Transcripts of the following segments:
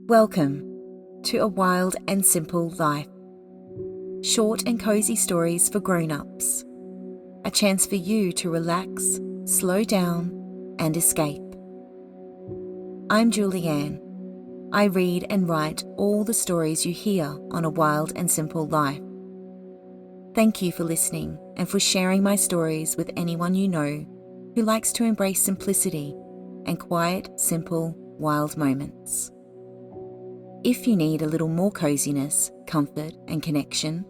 Welcome to A Wild and Simple Life. Short and cozy stories for grown-ups. A chance for you to relax, slow down, and escape. I'm Julianne. I read and write all the stories you hear on A Wild and Simple Life. Thank you for listening and for sharing my stories with anyone you know who likes to embrace simplicity and quiet, simple, wild moments. If you need a little more coziness, comfort, and connection,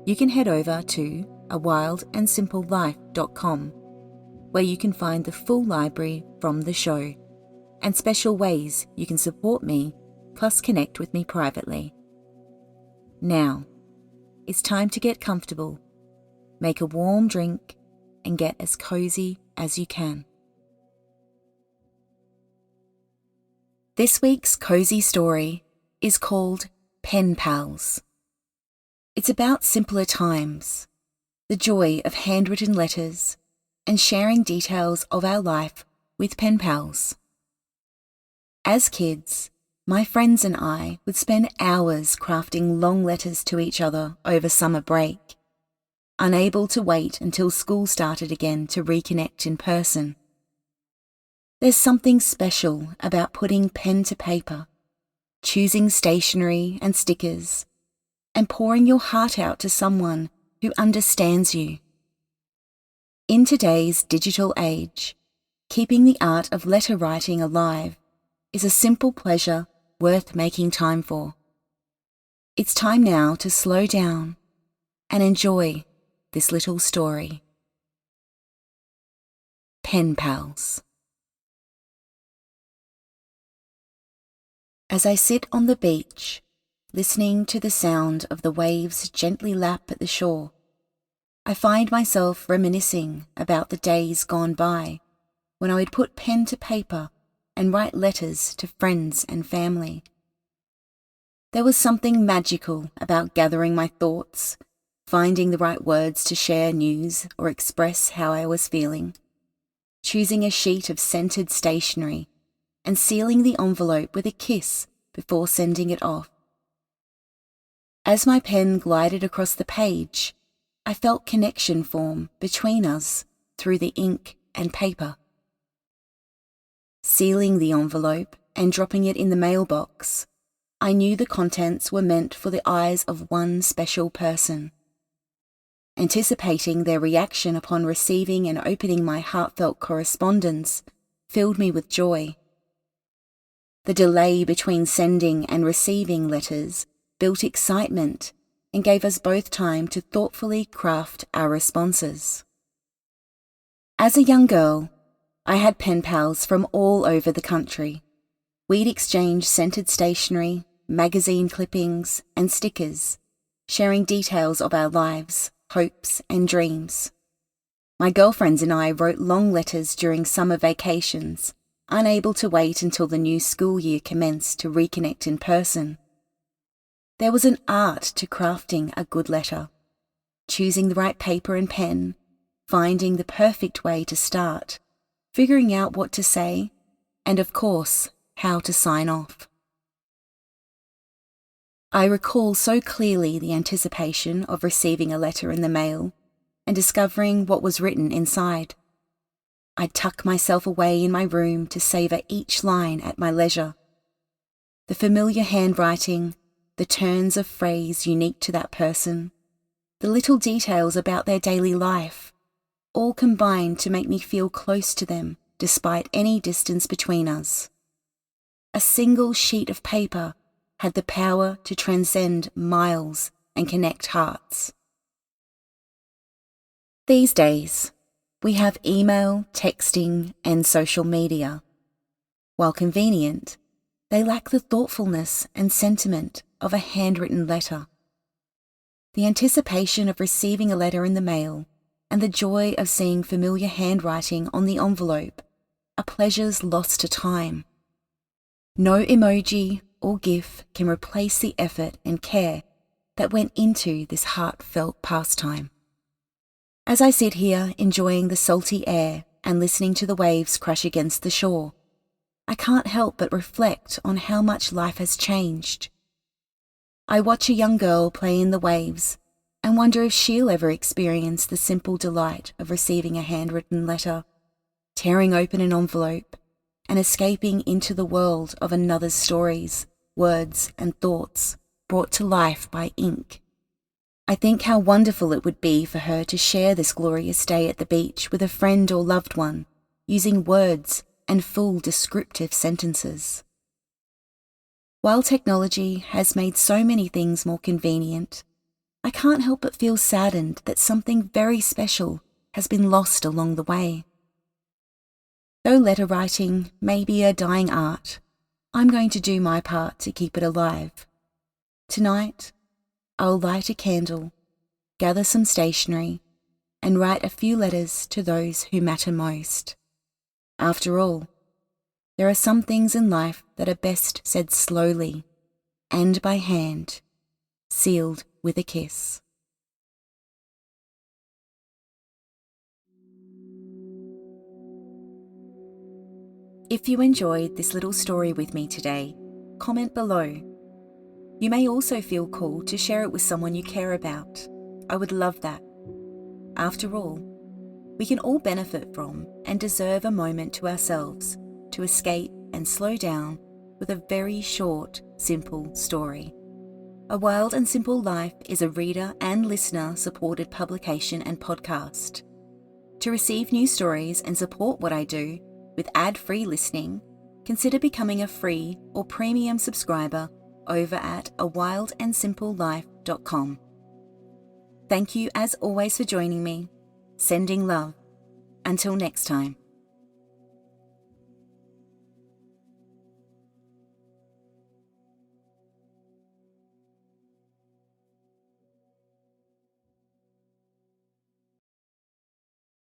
you can head over to awildandsimplelife.com, where you can find the full library from the show and special ways you can support me, plus connect with me privately. Now, it's time to get comfortable, make a warm drink, and get as cozy as you can. This week's cozy story is called Pen Pals. It's about simpler times, the joy of handwritten letters, and sharing details of our life with pen pals. As kids, my friends and I would spend hours crafting long letters to each other over summer break, unable to wait until school started again to reconnect in person. There's something special about putting pen to paper, choosing stationery and stickers, and pouring your heart out to someone who understands you. In today's digital age, keeping the art of letter writing alive is a simple pleasure worth making time for. It's time now to slow down and enjoy this little story. Pen Pals. As I sit on the beach, listening to the sound of the waves gently lap at the shore, I find myself reminiscing about the days gone by when I would put pen to paper and write letters to friends and family. There was something magical about gathering my thoughts, finding the right words to share news or express how I was feeling, choosing a sheet of scented stationery, and sealing the envelope with a kiss before sending it off. As my pen glided across the page, I felt connection form between us through the ink and paper. Sealing the envelope and dropping it in the mailbox, I knew the contents were meant for the eyes of one special person. Anticipating their reaction upon receiving and opening my heartfelt correspondence filled me with joy. The delay between sending and receiving letters built excitement and gave us both time to thoughtfully craft our responses. As a young girl, I had pen pals from all over the country. We'd exchange scented stationery, magazine clippings, and stickers, sharing details of our lives, hopes, and dreams. My girlfriends and I wrote long letters during summer vacations, unable to wait until the new school year commenced to reconnect in person. There was an art to crafting a good letter, choosing the right paper and pen, finding the perfect way to start, figuring out what to say, and of course, how to sign off. I recall so clearly the anticipation of receiving a letter in the mail and discovering what was written inside. I'd tuck myself away in my room to savour each line at my leisure. The familiar handwriting, the turns of phrase unique to that person, the little details about their daily life, all combined to make me feel close to them despite any distance between us. A single sheet of paper had the power to transcend miles and connect hearts. These days, we have email, texting, and social media. While convenient, they lack the thoughtfulness and sentiment of a handwritten letter. The anticipation of receiving a letter in the mail and the joy of seeing familiar handwriting on the envelope are pleasures lost to time. No emoji or GIF can replace the effort and care that went into this heartfelt pastime. As I sit here enjoying the salty air and listening to the waves crash against the shore, I can't help but reflect on how much life has changed. I watch a young girl play in the waves and wonder if she'll ever experience the simple delight of receiving a handwritten letter, tearing open an envelope, and escaping into the world of another's stories, words, and thoughts brought to life by ink. I think how wonderful it would be for her to share this glorious day at the beach with a friend or loved one, using words and full descriptive sentences. While technology has made so many things more convenient, I can't help but feel saddened that something very special has been lost along the way. Though letter writing may be a dying art, I'm going to do my part to keep it alive. Tonight, I'll light a candle, gather some stationery, and write a few letters to those who matter most. After all, there are some things in life that are best said slowly and by hand, sealed with a kiss. If you enjoyed this little story with me today, comment below. You may also feel called to share it with someone you care about. I would love that. After all, we can all benefit from and deserve a moment to ourselves to escape and slow down with a very short, simple story. A Wild and Simple Life is a reader and listener supported publication and podcast. To receive new stories and support what I do with ad-free listening, consider becoming a free or premium subscriber over at awildandsimplelife.com. Thank you as always for joining me. Sending love. Until next time.